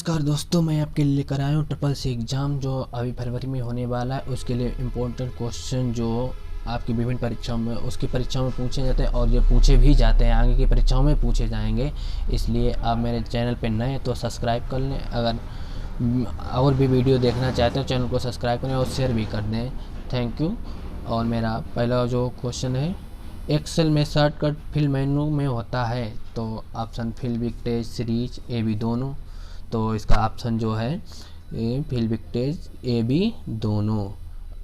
नमस्कार दोस्तों, मैं आपके लिए लेकर आया हूँ ट्रिपल सी एग्ज़ाम जो अभी फरवरी में होने वाला है। उसके लिए इम्पोर्टेंट क्वेश्चन जो आपकी विभिन्न परीक्षाओं में परीक्षाओं में पूछे जाते हैं और ये पूछे भी जाते हैं, आगे की परीक्षाओं में पूछे जाएंगे। इसलिए आप मेरे चैनल पर नए हैं तो सब्सक्राइब कर लें। अगर और भी वीडियो देखना चाहते हो चैनल को सब्सक्राइब करें और शेयर भी कर दें। Thank you. और मेरा पहला जो क्वेश्चन है, एक्सेल में शॉर्टकट फिल मेनू में होता है। तो ऑप्शन फिल विक्टेज सीरीज ए बी दोनों। तो इसका ऑप्शन जो है ए फिल विक्टेज ए बी दोनों।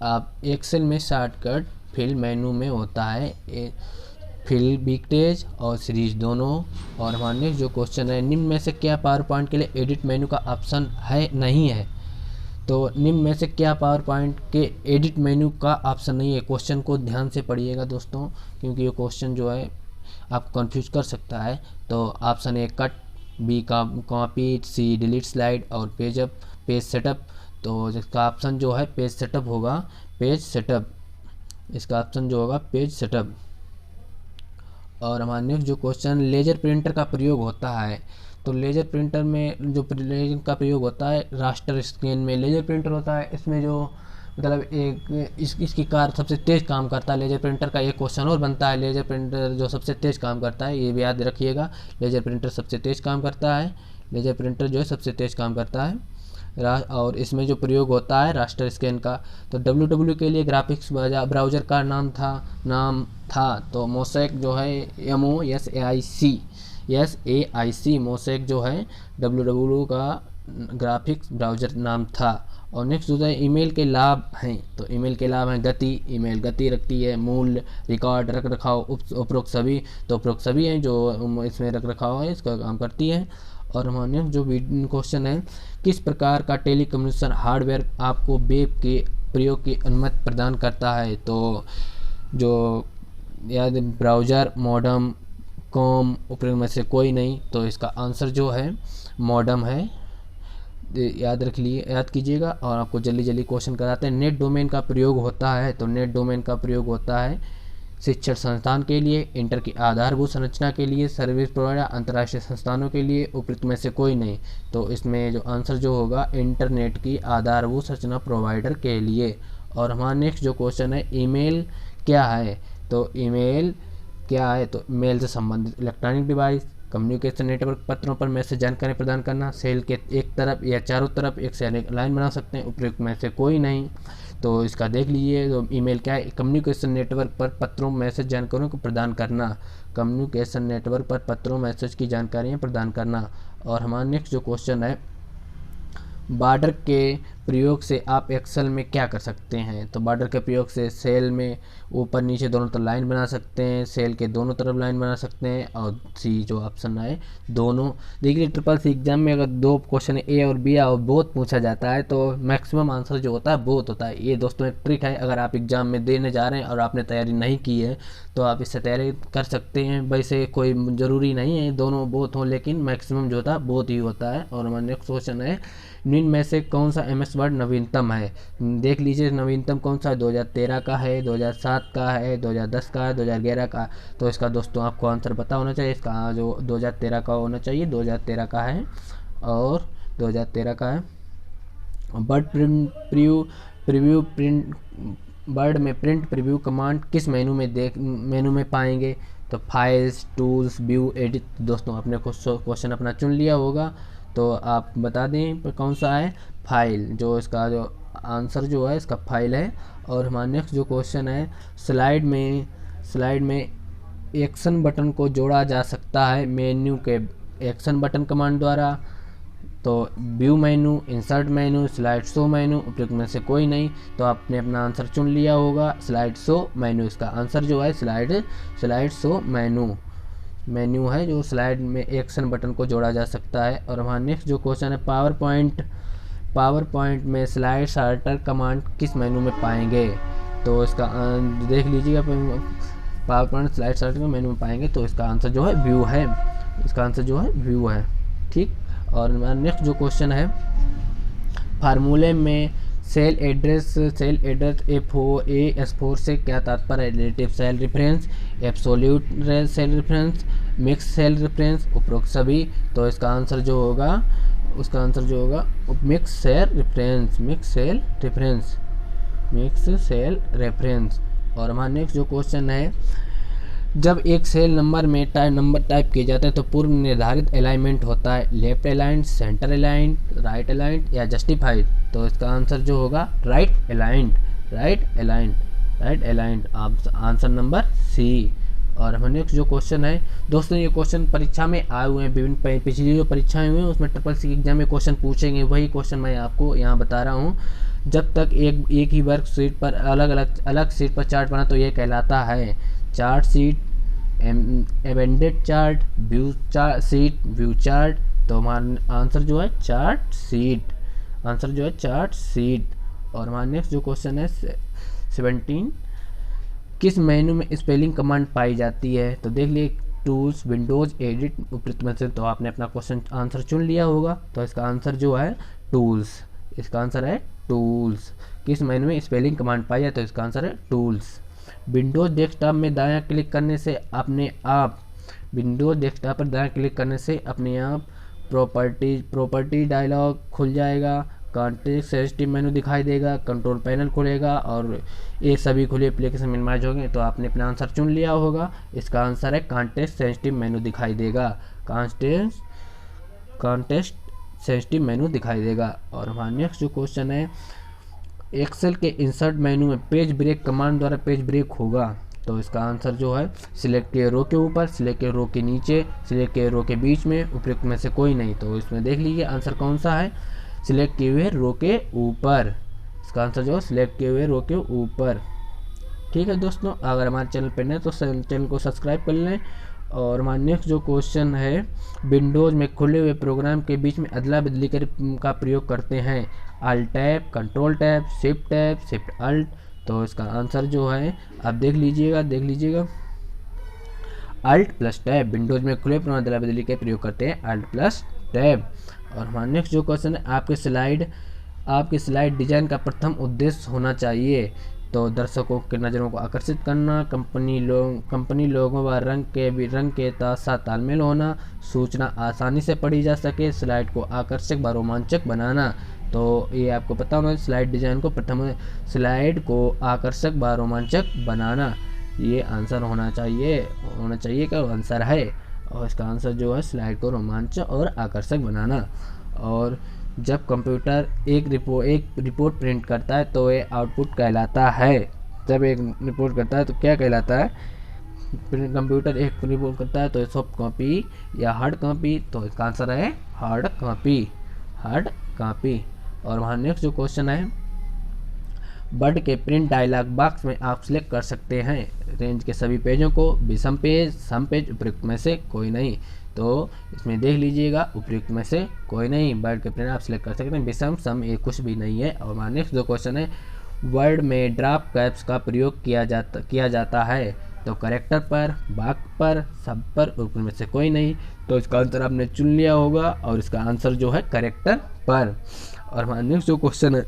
आप एक्सेल में शॉर्टकट फिल मेनू में होता है फिल विक्टेज और सीरीज दोनों। और हमारे नेक्स्ट जो क्वेश्चन है, निम्न में से क्या पावर पॉइंट के लिए एडिट मेनू का ऑप्शन है नहीं है। तो निम्न में से क्या पावर पॉइंट के एडिट मेनू का ऑप्शन नहीं है। क्वेश्चन को ध्यान से पढ़िएगा दोस्तों, क्योंकि ये क्वेश्चन जो है आपको कंफ्यूज कर सकता है। तो ऑप्शन ए कट, बी का कॉपी, सी डिलीट स्लाइड और पेज सेटअप। तो इसका ऑप्शन जो है पेज सेटअप होगा, पेज सेटअप। इसका ऑप्शन जो होगा पेज सेटअप। और हमारा नेक्स्ट जो क्वेश्चन, लेजर प्रिंटर का प्रयोग होता है। तो लेजर प्रिंटर में जो लेजर का प्रयोग होता है रास्टर स्कैन में लेजर प्रिंटर होता है। इसमें जो मतलब इसकी कार सबसे तेज़ काम करता है लेजर प्रिंटर का। एक क्वेश्चन और बनता है, लेजर प्रिंटर जो सबसे तेज़ काम करता है, ये भी याद रखिएगा। लेजर प्रिंटर सबसे तेज़ काम करता है, लेजर प्रिंटर जो है सबसे तेज़ काम करता है। और इसमें जो प्रयोग होता है रास्टर स्कैन का। तो www के लिए ग्राफिक्स ब्राउज़र का नाम था तो मोसेक जो है MOSAIC मोसेक जो है www का ग्राफिक्स ब्राउज़र नाम था। और नेक्स्ट जो है ईमेल के लाभ हैं। तो ईमेल के लाभ हैं गति, ईमेल गति रखती है, मूल्य, रिकॉर्ड, रख रखाव, उपरोक्त सभी। तो उपरोक्त सभी हैं जो इसमें रख रखाव है, इसका काम करती है। और हमारे जो क्वेश्चन है, किस प्रकार का टेलीकम्युनिकेशन हार्डवेयर आपको वेब के प्रयोग की अनुमति प्रदान करता है। तो जो याद ब्राउज़र, मॉडम, कॉम, उपयोग में से कोई नहीं। तो इसका आंसर जो है मॉडम है, याद कीजिएगा। और आपको जल्दी क्वेश्चन कराते हैं। नेट डोमेन का प्रयोग होता है। तो नेट डोमेन का प्रयोग होता है शिक्षण संस्थान के लिए, इंटर की आधारभूत संरचना के लिए, सर्विस प्रोवाइडर, अंतर्राष्ट्रीय संस्थानों के लिए, उपयुक्त में से कोई नहीं। तो इसमें जो आंसर जो होगा इंटरनेट की आधारभूत संरचना प्रोवाइडर के लिए। और हमारा नेक्स्ट जो क्वेश्चन है, ईमेल क्या है। तो ईमेल क्या है, तो मेल से संबंधित इलेक्ट्रॉनिक डिवाइस, कम्युनिकेशन नेटवर्क, पत्रों पर मैसेज जानकारी प्रदान करना, सेल के एक तरफ या चारों तरफ एक से अनेक लाइन बना सकते हैं, उपयुक्त में से कोई नहीं। तो इसका देख लीजिए, तो ईमेल क्या है, कम्युनिकेशन नेटवर्क पर पत्रों मैसेज जानकारियों को प्रदान करना, कम्युनिकेशन नेटवर्क पर पत्रों मैसेज की जानकारियाँ प्रदान करना। और हमारा नेक्स्ट जो क्वेश्चन है, बॉर्डर के प्रयोग से आप एक्सेल में क्या कर सकते हैं। तो बॉर्डर के प्रयोग से सेल में ऊपर नीचे दोनों तरफ लाइन बना सकते हैं, सेल के दोनों तरफ लाइन बना सकते हैं। और सी जो ऑप्शन है दोनों। देखिए ट्रिपल सी एग्जाम में अगर दो क्वेश्चन ए और बी और बोथ पूछा जाता है तो मैक्सिमम आंसर जो होता है बोथ होता है। ये दोस्तों एक ट्रिक है, अगर आप एग्जाम में देने जा रहे हैं और आपने तैयारी नहीं की है तो आप इससे तैयारी कर सकते हैं। वैसे कोई ज़रूरी नहीं है दोनों बोथ हों, लेकिन मैक्सिमम जो होता है बोथ ही होता है। और हमारा नेक्स्ट क्वेश्चन है, निम्न में से कौन सा MS वर्ड नवीनतम है। देख लीजिए नवीनतम कौन सा है, 2013 का है, 2007 का है, 2010 का है, 2011 का। तो इसका दोस्तों आपको आंसर पता होना चाहिए। इसका जो 2013 का होना चाहिए, 2013 का है और 2013 का है। बर्ड प्रीव्यू प्रिंट बर्ड में प्रिंट प्रीव्यू कमांड किस मेनू में पाएंगे। तो फाइल्स, टूल्स, व्यू, एडिट। दोस्तों आपने क्वेश्चन अपना चुन लिया होगा तो आप बता दें कौन सा है, फाइल। जो इसका जो आंसर जो है इसका फाइल है। और हमारा नेक्स्ट जो क्वेश्चन है, स्लाइड में एक्शन बटन को जोड़ा जा सकता है मेन्यू के एक्शन बटन कमांड द्वारा। तो व्यू मेनू, इंसर्ट मेनू, स्लाइड शो मेनू, उपयुक्त में से कोई नहीं। तो आपने अपना आंसर चुन लिया होगा, स्लाइड शो मेनू। इसका आंसर जो है स्लाइड शो मेन्यू है जो स्लाइड में एक्शन बटन को जोड़ा जा सकता है। और हमारा नेक्स्ट जो क्वेश्चन है, पावर पॉइंट में स्लाइड सॉर्टर कमांड किस मेनू में पाएंगे। तो इसका देख लीजिएगा, पावर पॉइंट स्लाइड सॉर्टर के मेनू में पाएंगे। तो इसका आंसर जो है व्यू है, इसका आंसर जो है व्यू है। ठीक। और हमारा नेक्स्ट जो क्वेश्चन है, फार्मूले में सेल एड्रेस S4 से क्या तात्पर्य है। Relative cell reference, absolute cell reference, mix cell reference, उपरोक्त सभी। तो इसका आंसर जो होगा उसका आंसर जो होगा mix cell reference, mix cell reference, mix cell reference. और हमारा नेक्स्ट जो क्वेश्चन है, जब एक सेल नंबर में नंबर टाइप किए जाते हैं तो पूर्व निर्धारित अलाइनमेंट होता है left aligned, centre aligned, right aligned या जस्टिफाइड। तो इसका आंसर जो होगा right aligned, right aligned, right aligned, answer number C. और हमारे नेक्स्ट जो क्वेश्चन है दोस्तों, ये क्वेश्चन परीक्षा में आए हुए हैं, विभिन्न पिछली जो परीक्षाएं हुई हैं उसमें SSC एग्जाम में क्वेश्चन पूछेंगे, वही क्वेश्चन मैं आपको यहाँ बता रहा हूँ। जब तक एक ही वर्क शीट पर अलग शीट पर चार्ट बना तो ये कहलाता है chart sheet, amended chart, view sheet, view chart. तो हमारा आंसर जो है चार्ट शीट, आंसर जो है चार्ट शीट। और हमारा नेक्स्ट जो क्वेश्चन है 17, किस मेनू में स्पेलिंग कमांड पाई जाती है। तो देख लिए टूल्स, विंडोज, एडिट, उपयुक्त में से तो आपने अपना क्वेश्चन आंसर चुन लिया होगा। तो इसका आंसर जो है टूल्स, इसका आंसर है टूल्स। किस मेनू में स्पेलिंग कमांड पाई जाती है, तो इसका आंसर है टूल्स। विंडोज डेस्कटॉप में दायां क्लिक करने से अपने आप, विंडोज डेस्कटॉप पर दायां क्लिक करने से अपने आप प्रॉपर्टी डायलॉग खुल जाएगा, कॉन्टेक्स्ट सेंसिटिव मेनू दिखाई देगा, कंट्रोल पैनल खुलेगा और ये सभी खुले एप्लीकेशन मिनिमाइज हो गए। तो आपने अपना आंसर चुन लिया होगा, इसका आंसर है कॉन्टेक्स्ट सेंसिटिव मेनू दिखाई देगा, कॉन्टेक्स्ट सेंसिटिव मेनू दिखाई देगा। और हमारा नेक्स्ट जो क्वेश्चन है, एक्सेल के इंसर्ट मेनू में पेज ब्रेक कमांड द्वारा पेज ब्रेक होगा। तो इसका आंसर जो है सिलेक्ट के रो के ऊपर, सिलेक्ट के रो के नीचे, सिलेक्ट के रो के बीच में, उपयुक्त में से कोई नहीं। तो इसमें देख लीजिए आंसर कौन सा है, सिलेक्ट किए हुए रो के ऊपर, इसका आंसर जो है सिलेक्ट किए हुए रो के ऊपर। ठीक है दोस्तों, अगर हमारे चैनल पर नए तो चैनल को सब्सक्राइब कर लें। और हमारा नेक्स्ट जो क्वेश्चन है, विंडोज में खुले हुए प्रोग्राम के बीच में अदला बदली का प्रयोग करते हैं alt tab, control tab, shift alt. तो इसका आंसर जो है आप देख लीजिएगा अल्ट प्लस टैब। विंडोज में खुले प्रोग्राम अदला बदली के प्रयोग करते हैं अल्ट प्लस टैब। और हमारा नेक्स्ट जो क्वेश्चन है, आपके स्लाइड डिजाइन का प्रथम उद्देश्य होना चाहिए। तो दर्शकों के नज़रों को आकर्षित करना, कंपनी लोगों व रंग के साथ तालमेल होना, सूचना आसानी से पढ़ी जा सके, स्लाइड को आकर्षक व रोमांचक बनाना। तो ये आपको पता होना, स्लाइड डिजाइन को प्रथम स्लाइड को आकर्षक व रोमांचक बनाना, ये आंसर होना चाहिए क्या आंसर है। और इसका आंसर जो है स्लाइड को रोमांचक और आकर्षक बनाना। और जब कंप्यूटर एक रिपोर्ट प्रिंट करता है तो ये आउटपुट कहलाता है। जब एक रिपोर्ट करता है तो क्या कहलाता है, कंप्यूटर एक रिपोर्ट करता है तो सॉफ्ट कॉपी या हार्ड कॉपी। तो इसका आंसर है हार्ड कॉपी, हार्ड कॉपी। और वहाँ नेक्स्ट जो क्वेश्चन है, वर्ड के प्रिंट डायलॉग बॉक्स में आप सिलेक्ट कर सकते हैं रेंज के सभी पेजों को, विषम पेज, सम पेज, उपयुक्त में से कोई नहीं। तो इसमें देख लीजिएगा उपयुक्त में से कोई नहीं, वर्ड के प्रिंट आप सिलेक्ट कर सकते हैं, विषम सम ये कुछ भी नहीं है। और हमारा नेक्स्ट जो क्वेश्चन है, वर्ड में ड्रॉप कैप्स का प्रयोग किया जाता है। तो करेक्टर पर, वाक्य पर, सब पर, उपयुक्त में से कोई नहीं। तो इसका आंसर आपने चुन लिया होगा और इसका आंसर जो है करेक्टर पर। और हमारा नेक्स्ट जो क्वेश्चन है,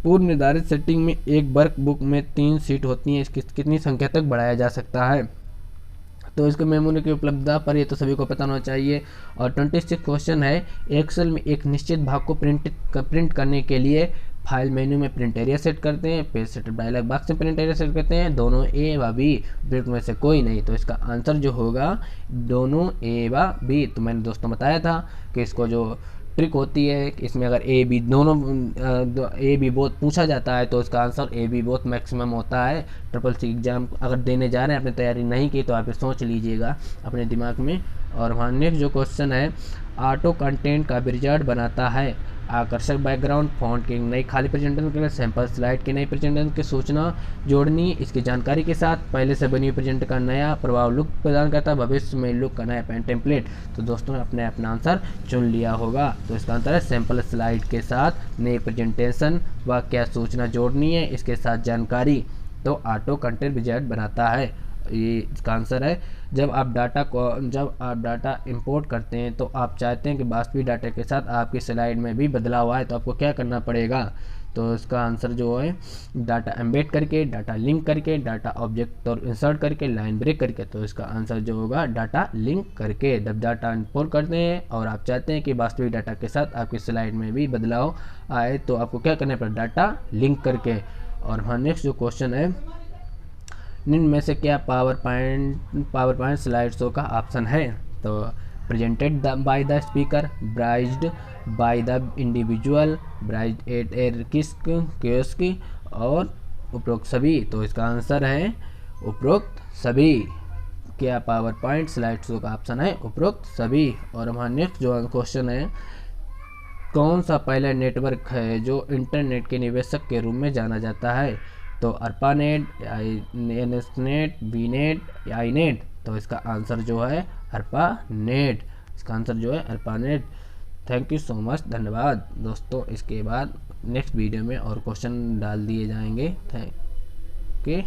पूर्व निर्धारित सेटिंग में एक वर्कबुक में 3 सीट होती हैं, इसकी कितनी संख्या तक बढ़ाया जा सकता है। तो इसको मेमोरी की उपलब्धता पर ये तो सभी को पता होना चाहिए। और 26 क्वेश्चन है, एक्सेल में एक निश्चित भाग को प्रिंट करने के लिए फाइल मेन्यू में प्रिंट एरिया सेट करते हैं, पेज सेटअप डायलॉग बॉक्स में प्रिंट एरिया सेट करते हैं, दोनों ए व बी, उपयुक्त में से कोई नहीं। तो इसका आंसर जो होगा दोनों ए व बी। तो मैंने दोस्तों बताया था कि इसको जो ट्रिक होती है कि इसमें अगर ए बी दोनों ए बी बोथ पूछा जाता है तो इसका answer A B both maximum होता है। SSC एग्जाम अगर देने जा रहे हैं, आपने तैयारी नहीं की तो आप सोच लीजिएगा अपने दिमाग में। और वहाँ नेक्स्ट जो क्वेश्चन है, ऑटो कंटेंट का विजार्ड बनाता है आकर्षक बैकग्राउंड, फॉन्ट की नई खाली प्रेजेंटेशन के लिए सैंपल स्लाइड की नई प्रेजेंटेशन की सूचना जोड़नी, इसकी जानकारी के साथ पहले से बनी हुई प्रेजेंट का नया प्रभाव लुक प्रदान करता है, भविष्य में लुक का नया टेम्पलेट। तो दोस्तों आपने अपना आंसर चुन लिया होगा। तो इसका आंसर है सैंपल स्लाइड के साथ नई प्रेजेंटेशन व क्या सूचना जोड़नी है, इसके साथ जानकारी। तो ऑटो कंटेंट विजार्ड बनाता है, ये इसका आंसर है। जब आप डाटा इंपोर्ट करते हैं तो आप चाहते हैं कि वास्तविक डाटा के साथ आपकी स्लाइड में भी बदलाव आए, तो आपको क्या करना पड़ेगा, तो इसका आंसर जो है डाटा एम्बेड करके, डाटा लिंक करके, डाटा ऑब्जेक्ट और इंसर्ट करके, लाइन ब्रेक करके। तो इसका आंसर जो होगा डाटा लिंक करके। जब डाटा इम्पोर्ट करते हैं और आप चाहते हैं कि वास्तविक डाटा के साथ आपकी स्लाइड में भी बदलाव आए तो आपको क्या करना पड़ेगा, डाटा लिंक करके। और हमारा नेक्स्ट जो क्वेश्चन है, निम्न में से क्या पावर पॉइंट स्लाइड शो का ऑप्शन है। तो presented by the speaker, browsed by the individual, browsed at a kiosk और उपरोक्त सभी। तो इसका आंसर है उपरोक्त सभी। क्या पावर पॉइंट स्लाइड शो का ऑप्शन है उपरोक्त सभी। और हमारा नेक्स्ट जो क्वेश्चन है, कौन सा पहला नेटवर्क है जो इंटरनेट के निवेशक के रूप में जाना जाता है। तो अर्पानेट, एनएसनेट, वीनेट, आईनेट। तो इसका आंसर जो है अर्पानेट। इसका आंसर जो है ARPANET. Thank you so much, धन्यवाद दोस्तों। इसके बाद नेक्स्ट वीडियो में और क्वेश्चन डाल दिए जाएंगे। Thank you.